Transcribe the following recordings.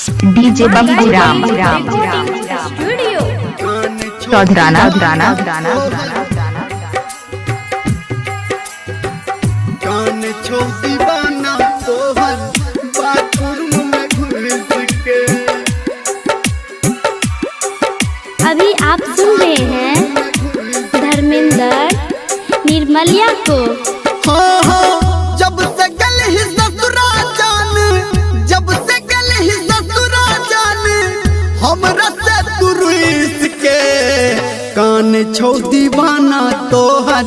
DJ Babbu Ram चौधराना कान छो दीवाना तोहर बाथरूम में घुस के। अभी आप सुन रहे हैं धर्मेंद्र निर्मलिया को। हाँ हाँ, जब से गल ही ससुरा जान, जब से गल ही ससुरा जान, हमरा से तू रुइस के। कान छो दीवाना तोहर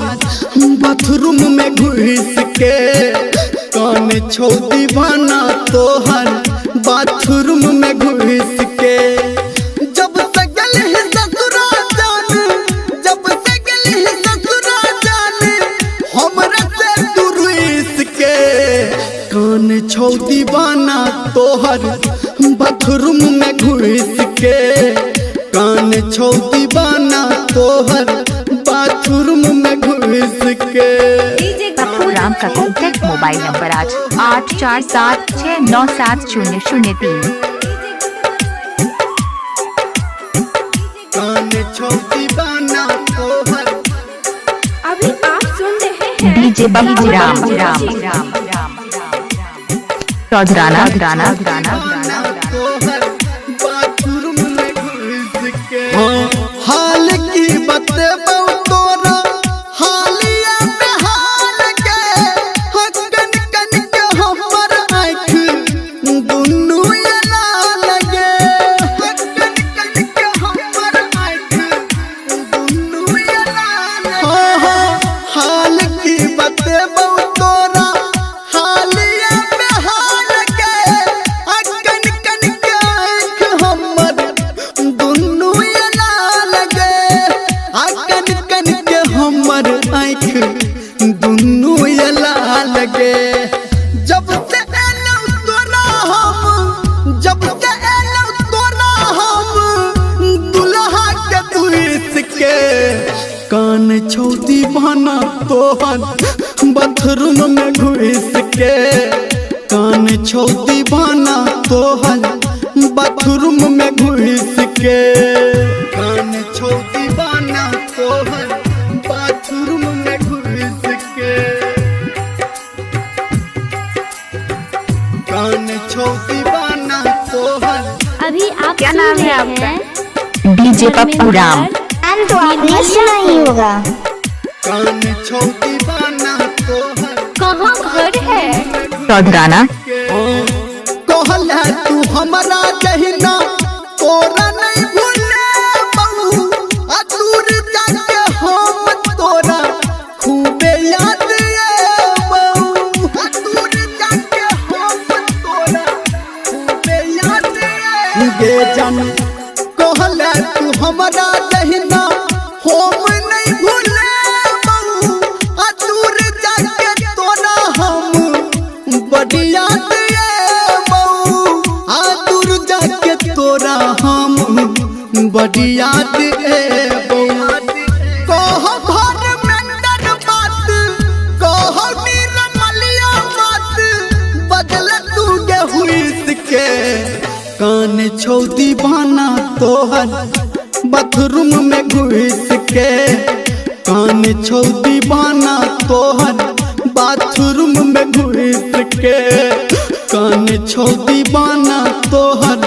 बाथरूम में घुस के। कान छो दीवाना तोहर बाथरूम में घुस के। जब से गल ही ससुरा जान, जब से गल ही ससुरा जान, हमरा से तू रुइस के। कान छो दीवाना तोहर बाथरूम में घुस के। कान छो दीवाना तोहर बाथरूम में घुस के। बब्बू राम का कॉन्टैक्ट मोबाइल नंबर 8476970003। कान छो दीवाना तोहर। अभी आप सुन रहे हैं डीजे बब्बू राम चौधराना तोहर बाथरूम में घुस के। हाल की बतेबौ तोरा हालिया में हाल के। कन कन के हमर आँख दुनू एना लगे। कन कन के हमर आँख दुनू एना लगे। हाल की बतेबौ तोरा हालिया में हाल के। कन कन के आँख हमर दुनू एना लगे। कन कन के हमर आँख दुनू एला लगे। जब से एलौ तोरा हम, जब से एलौ तोरा हम, दुल्हा के दुइस के। कान छो दीवाना तोहर बाथरूम में घुस के। कान छो दीवाना तोहर बाथरूम में घुस के। कान छो दीवाना तोहर बाथरूम में घुस के। कान छो दीवाना तोहर। अभी आप क्या सुन नाम है रहे आपका? हैं डीजे बब्बू राम तो आपने सुना ही होगा। कान छो दीवाना तोहर। कहाँ घर है? चौधराना कहला तू हमरा जहिना तोरा नहीं भूले बहू। दूर जाके हम तोरा खूबे याद बहू। दूर जाके हम तोरा खूबे याद गे जन। कहला तू हमरा जहिना हम नहीं भूले बहू। दूर जाके तोरा हम बड़ी याद दूर जाके तोरा हम बड़ी याद कह घर में डर बात, कह निर्मलिया बात, बदल तू गे हुइस के। कान छो दीवाना तोहर बाथरूम में घुस के। कान छो दीवाना तोहर बाथरूम में घुस के। कान छो दीवाना तोहर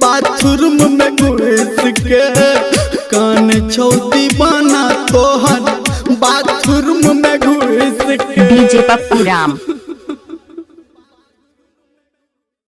बाथरूम में घुस के। कान छो दीवाना तोहर बाथरूम में घुस के। डीजे बब्बू राम